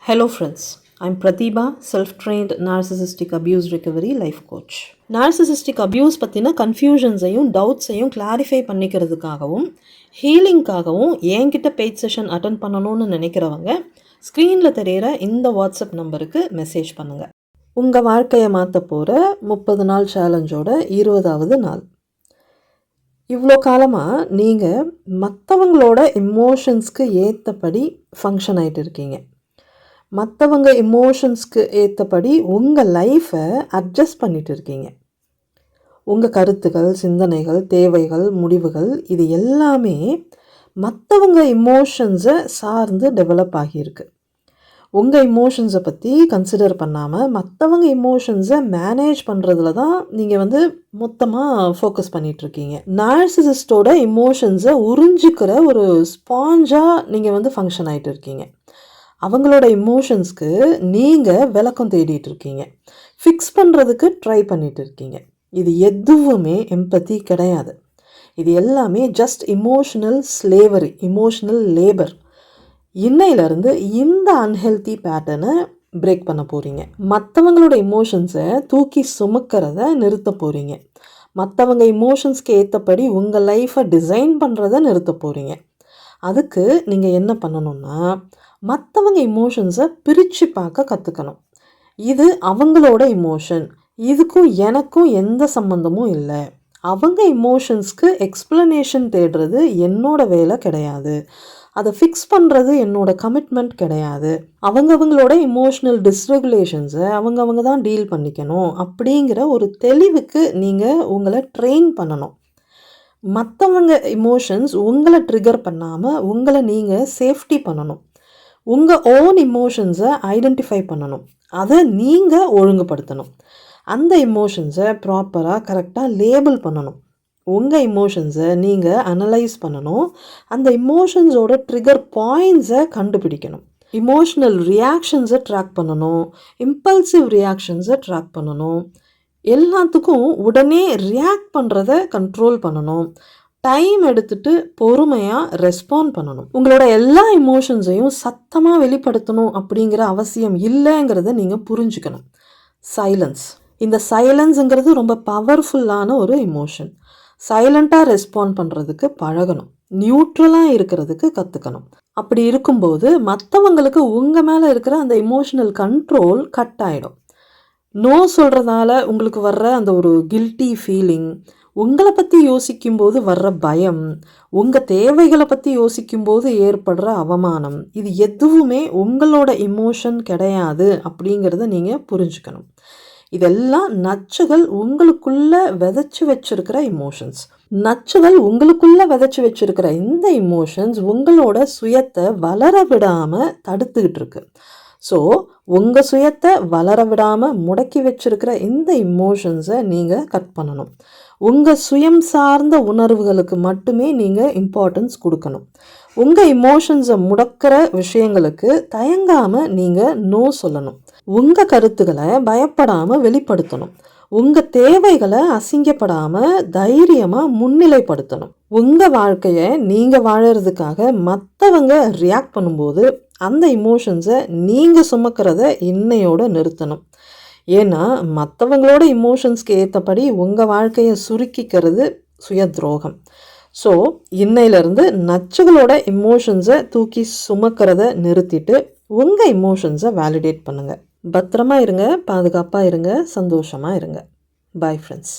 Hello friends, I'm Pratibha, self-trained narcissistic abuse recovery life coach. Narcissistic abuse பற்றின கன்ஃபியூஷன்ஸையும் டவுட்ஸையும் clarify பண்ணிக்கிறதுக்காகவும் ஹீலிங்காகவும் என்கிட்ட paid session attend பண்ணணும்னு நினைக்கிறவங்க ஸ்க்ரீனில் தெரிகிற இந்த வாட்ஸ்அப் நம்பருக்கு மெசேஜ் பண்ணுங்கள். உங்கள் வாழ்க்கையை மாற்ற போகிற 30 நாள் சேலஞ்சோட 20வது நாள். இவ்வளோ காலமாக நீங்கள் மற்றவங்களோட எமோஷன்ஸ்க்கு ஏற்றபடி ஃபங்க்ஷன் ஆகிட்டு இருக்கீங்க. மற்றவங்க எமோஷன்ஸ்க்கு ஏற்றபடி உங்கள் லைஃப்பை அட்ஜஸ்ட் பண்ணிட்டு இருக்கீங்க. உங்கள் கருத்துக்கள், சிந்தனைகள், தேவைகள், முடிவுகள் இது எல்லாமே மற்றவங்க எமோஷன்ஸை சார்ந்து டெவலப் ஆகியிருக்கு. உங்கள் எமோஷன்ஸை பற்றி கன்சிடர் பண்ணாமல் மற்றவங்க எமோஷன்ஸை மேனேஜ் பண்ணுறதுல தான் நீங்கள் மொத்தமாக ஃபோக்கஸ் பண்ணிகிட்ருக்கீங்க. நார்சிசிஸ்டோட எமோஷன்ஸை உறிஞ்சிக்கிற ஒரு ஸ்பாஞ்சாக நீங்கள் ஃபங்க்ஷன் ஆகிட்டு இருக்கீங்க. அவங்களோட எமோஷன்ஸ்க்கு நீங்கள் விளக்கம் தேடிட்டு இருக்கீங்க, ஃபிக்ஸ் பண்ணுறதுக்கு ட்ரை பண்ணிட்டு இருக்கீங்க. இது எதுவுமே எம்பத்தி கிடையாது. இது எல்லாமே just emotional slavery, emotional labour. இன்னையிலேருந்து இந்த அன்ஹெல்தி பேட்டர்னை பிரேக் பண்ண போகிறீங்க. மற்றவங்களோட எமோஷன்ஸை தூக்கி சுமக்கிறத நிறுத்த போகிறீங்க. மற்றவங்க எமோஷன்ஸ்க்கு ஏற்றபடி உங்கள் லைஃப்பை டிசைன் பண்ணுறத நிறுத்த போகிறீங்க. அதுக்கு நீங்கள் என்ன பண்ணணும்னா, மற்றவங்க எமோஷன்ஸை பிரித்து பார்க்க கற்றுக்கணும். இது அவங்களோட எமோஷன், இதுக்கும் எனக்கும் எந்த சம்மந்தமும் இல்லை. அவங்க எமோஷன்ஸ்க்கு எக்ஸ்ப்ளனேஷன் தேடுறது என்னோட வேலை கிடையாது. அதை ஃபிக்ஸ் பண்ணுறது என்னோட கமிட்மெண்ட் கிடையாது. அவங்களோட எமோஷ்னல் டிஸ்ரெகுலேஷன்ஸை அவங்க தான் டீல் பண்ணிக்கணும் அப்படிங்கிற ஒரு தெளிவுக்கு நீங்கள் உங்களை ட்ரெயின் பண்ணணும். மற்றவங்க எமோஷன்ஸ் உங்களை ட்ரிகர் பண்ணாமல் உங்களை நீங்கள் சேஃப்டி பண்ணணும். உங்கள் ஓன் எமோஷன்ஸை ஐடென்டிஃபை பண்ணணும், அதை நீங்கள் ஒழுங்குபடுத்தணும். அந்த எமோஷன்ஸை ப்ராப்பராக கரெக்டாக லேபிள் பண்ணணும். உங்கள் எமோஷன்ஸை நீங்கள் அனலைஸ் பண்ணணும். அந்த எமோஷன்ஸோட ட்ரிகர் பாயிண்ட்ஸை கண்டுபிடிக்கணும். இமோஷ்னல் ரியாக்ஷன்ஸை ட்ராக் பண்ணணும், இம்பல்சிவ் ரியாக்ஷன்ஸை ட்ராக் பண்ணணும். எல்லாத்துக்கும் உடனே ரியாக்ட் பண்ணுறத கண்ட்ரோல் பண்ணணும். டைம் எடுத்துட்டு பொறுமையாக ரெஸ்பாண்ட் பண்ணணும். உங்களோட எல்லா எமோஷன்ஸையும் சத்தமாக வெளிப்படுத்தணும் அப்படிங்கிற அவசியம் இல்லைங்கிறத நீங்கள் புரிஞ்சுக்கணும். சைலன்ஸ், இந்த சைலன்ஸுங்கிறது ரொம்ப பவர்ஃபுல்லான ஒரு எமோஷன். சைலண்ட்டாக ரெஸ்பாண்ட் பண்ணுறதுக்கு பழகணும், நியூட்ரலாக இருக்கிறதுக்கு கற்றுக்கணும். அப்படி இருக்கும்போது மற்றவங்களுக்கு உங்கள் மேலே இருக்கிற அந்த எமோஷனல் கண்ட்ரோல் கட் ஆகிடும். நோ சொல்கிறதால உங்களுக்கு வர்ற அந்த ஒரு கில்ட்டி ஃபீலிங், உங்களை பற்றி யோசிக்கும்போது வர்ற பயம், உங்கள் தேவைகளை பற்றி யோசிக்கும்போது ஏற்படுற அவமானம், இது எதுவுமே உங்களோட எமோஷன் கிடையாது அப்படிங்கிறத நீங்கள் புரிஞ்சுக்கணும். இதெல்லாம் நச்சுகள் உங்களுக்குள்ளே விதைச்சி வச்சிருக்கிற எமோஷன்ஸ். நச்சுகள் உங்களுக்குள்ளே விதைச்சி வச்சிருக்கிற இந்த எமோஷன்ஸ் உங்களோட சுயத்தை வளர விடாமல் தடுத்துக்கிட்டு இருக்கு. ஸோ உங்கள் சுயத்தை வளர விடாமல் முடக்கி வச்சிருக்கிற இந்த எமோஷன்ஸை நீங்கள் கட் பண்ணணும். உங்கள் சுயம் சார்ந்த உணர்வுகளுக்கு மட்டுமே நீங்கள் இம்பார்ட்டன்ஸ் கொடுக்கணும். உங்கள் எமோஷன்ஸை முடக்கிற விஷயங்களுக்கு தயங்காமல் நீங்கள் நோ சொல்லணும். உங்கள் கருத்துக்களை பயப்படாமல் வெளிப்படுத்தணும். உங்கள் தேவைகளை அசிங்கப்படாமல் தைரியமாக முன்னிலைப்படுத்தணும். உங்கள் வாழ்க்கையை நீங்கள் வாழறதுக்காக மற்றவங்க ரியாக்ட் பண்ணும்போது அந்த எமோஷன்ஸை நீங்கள் சுமக்கிறத இன்னையோடு நிறுத்தணும். ஏன்னா மற்றவங்களோட எமோஷன்ஸ்க்கு ஏற்றபடி உங்கள் வாழ்க்கையை சுருக்கிக்கிறது சுய துரோகம். ஸோ இன்னையிலேருந்து நச்சுகளோட எமோஷன்ஸை தூக்கி சுமக்கிறத நிறுத்திட்டு உங்கள் எமோஷன்ஸை வேலிடேட் பண்ணுங்கள். பத்திரமா இருங்க, பாதுகாப்பாக இருங்க, சந்தோஷமாக இருங்க. Bye friends.